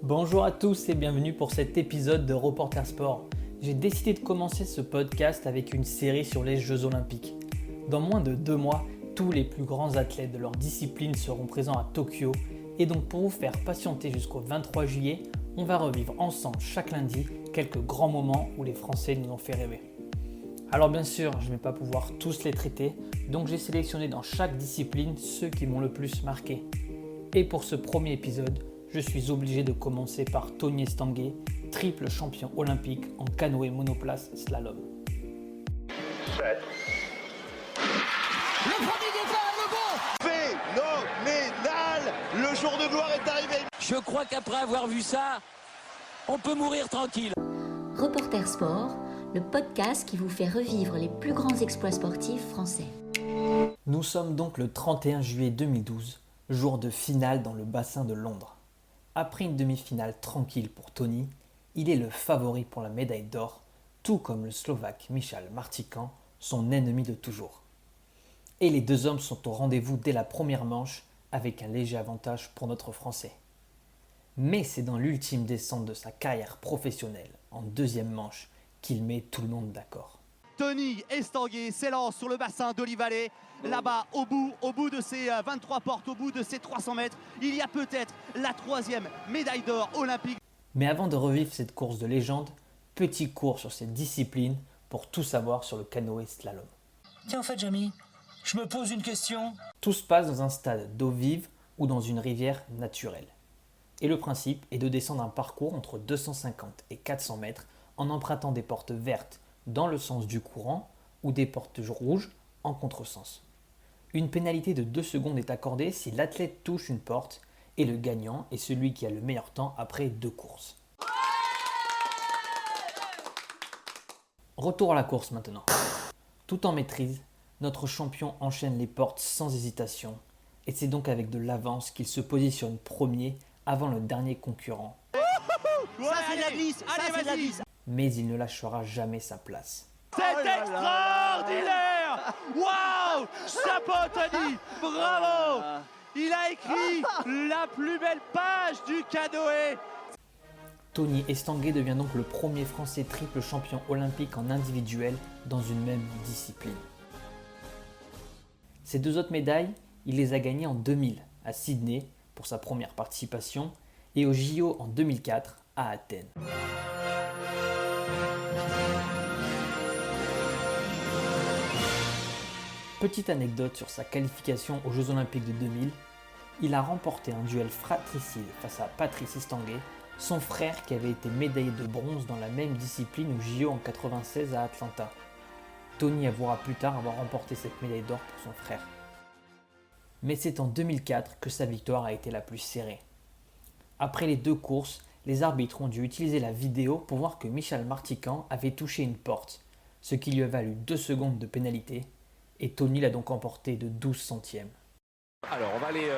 Bonjour à tous et bienvenue pour cet épisode de Reporter Sport. J'ai décidé de commencer ce podcast avec une série sur les Jeux Olympiques. Dans moins de 2 mois, tous les plus grands athlètes de leur discipline seront présents à Tokyo et donc pour vous faire patienter jusqu'au 23 juillet, on va revivre ensemble chaque lundi quelques grands moments où les Français nous ont fait rêver. Alors bien sûr, je ne vais pas pouvoir tous les traiter, donc j'ai sélectionné dans chaque discipline ceux qui m'ont le plus marqué. Et pour ce premier épisode, je suis obligé de commencer par Tony Estanguet, triple champion olympique en canoë monoplace slalom. Le premier départ, le bon phénoménal. Le jour de gloire est arrivé. Je crois qu'après avoir vu ça, on peut mourir tranquille. Reporter Sport, le podcast qui vous fait revivre les plus grands exploits sportifs français. Nous sommes donc le 31 juillet 2012, jour de finale dans le bassin de Londres. Après une demi-finale tranquille pour Tony, il est le favori pour la médaille d'or, tout comme le Slovaque Michal Martican, son ennemi de toujours. Et les deux hommes sont au rendez-vous dès la première manche, avec un léger avantage pour notre Français. Mais c'est dans l'ultime descente de sa carrière professionnelle, en deuxième manche, qu'il met tout le monde d'accord. Tony Estanguet s'élance sur le bassin d'Olivalet. Là-bas, au bout de ces 23 portes, au bout de ces 300 mètres, il y a peut-être la 3e médaille d'or olympique. Mais avant de revivre cette course de légende, petit cours sur cette discipline pour tout savoir sur le canoë slalom. Tiens, en fait, Jamy, je me pose une question. Tout se passe dans un stade d'eau vive ou dans une rivière naturelle. Et le principe est de descendre un parcours entre 250 et 400 mètres en empruntant des portes vertes dans le sens du courant ou des portes rouges en contresens. Une pénalité de 2 secondes est accordée si l'athlète touche une porte et le gagnant est celui qui a le meilleur temps après 2 courses. Retour à la course maintenant. Tout en maîtrise, notre champion enchaîne les portes sans hésitation et c'est donc avec de l'avance qu'il se positionne premier avant le dernier concurrent. Ça, c'est de la glisse. C'est de la glisse. Mais il ne lâchera jamais sa place. C'est extraordinaire. Waouh. Chapeau, Tony. Bravo. Il a écrit la plus belle page du canoë. Tony Estanguet devient donc le premier Français triple champion olympique en individuel dans une même discipline. Ces 2 autres médailles, il les a gagnées en 2000 à Sydney pour sa première participation et au JO en 2004 à Athènes. Petite anecdote sur sa qualification aux Jeux Olympiques de 2000, il a remporté un duel fratricide face à Patrice Estanguet, son frère qui avait été médaillé de bronze dans la même discipline au JO en 1996 à Atlanta. Tony avouera plus tard avoir remporté cette médaille d'or pour son frère. Mais c'est en 2004 que sa victoire a été la plus serrée. Après les 2 courses, les arbitres ont dû utiliser la vidéo pour voir que Michal Martican avait touché une porte, ce qui lui a valu 2 secondes de pénalité, et Tony l'a donc emporté de 12 centièmes. Alors on va aller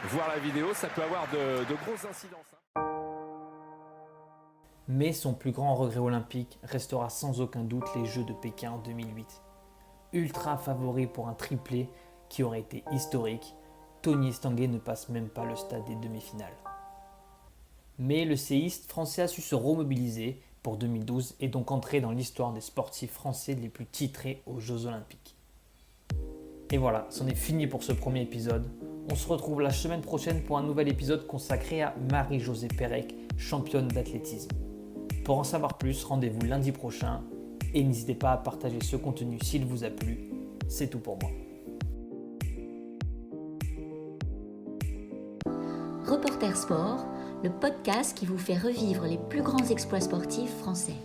voir la vidéo, ça peut avoir de grosses incidences. Mais son plus grand regret olympique restera sans aucun doute les Jeux de Pékin en 2008. Ultra favori pour un triplé qui aurait été historique, Tony Estanguet ne passe même pas le stade des demi-finales. Mais le séiste français a su se remobiliser pour 2012 et donc entrer dans l'histoire des sportifs français les plus titrés aux Jeux Olympiques. Et voilà, c'en est fini pour ce premier épisode. On se retrouve la semaine prochaine pour un nouvel épisode consacré à Marie-Josée Pérec, championne d'athlétisme. Pour en savoir plus, rendez-vous lundi prochain et n'hésitez pas à partager ce contenu s'il vous a plu. C'est tout pour moi. Reporter Sport, le podcast qui vous fait revivre les plus grands exploits sportifs français.